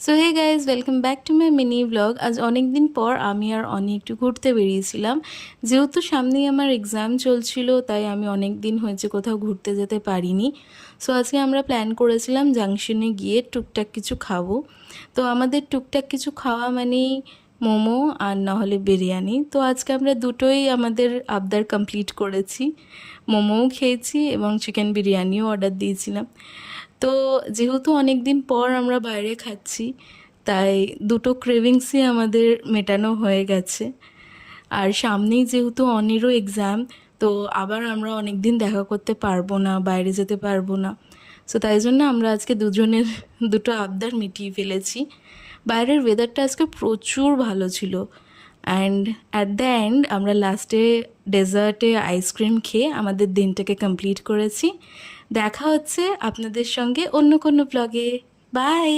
So hey guys, welcome back to my mini blog. আজ অনেক দিন পর আমি আর অনেক একটু ঘুরতে বেরিয়েছিলাম। যেহেতু সামনেই আমার এক্সাম চলছিল, তাই আমি অনেক দিন হয়েছে কোথাও ঘুরতে যেতে পারিনি। সো আজকে আমরা প্ল্যান করেছিলাম জাংশনে গিয়ে টুকটাক কিছু খাবো। তো আমাদের টুকটাক কিছু খাওয়া মানেই মোমো আর না হলে বিরিয়ানি। তো আজকে আমরা দুটোই আমাদের আবদার কমপ্লিট করেছি। মোমোও খেয়েছি এবং চিকেন বিরিয়ানিও অর্ডার দিয়েছিলাম। তো যেহেতু অনেক দিন পর আমরা বাইরে খাচ্ছি, তাই দুটো ক্রেভিংসই আমাদের মেটানো হয়ে গেছে। আর সামনেই যেহেতু অনেরও এক্সাম, তো আবার আমরা অনেক দিন দেখা করতে পারবো না, বাইরে যেতে পারবো না। সো তাই জন্য আমরা আজকে দুজনের দুটো আবদার মিটিয়ে ফেলেছি। বাইরের ওয়েদারটা আজকে প্রচুর ভালো ছিল। অ্যান্ড অ্যাট দ্য এন্ড আমরা লাস্টে ডেজার্টে আইসক্রিম খেয়ে আমাদের দিনটাকে কমপ্লিট করেছি। দেখা হচ্ছে আপনাদের সঙ্গে অন্য কোনো ব্লগে। বাই।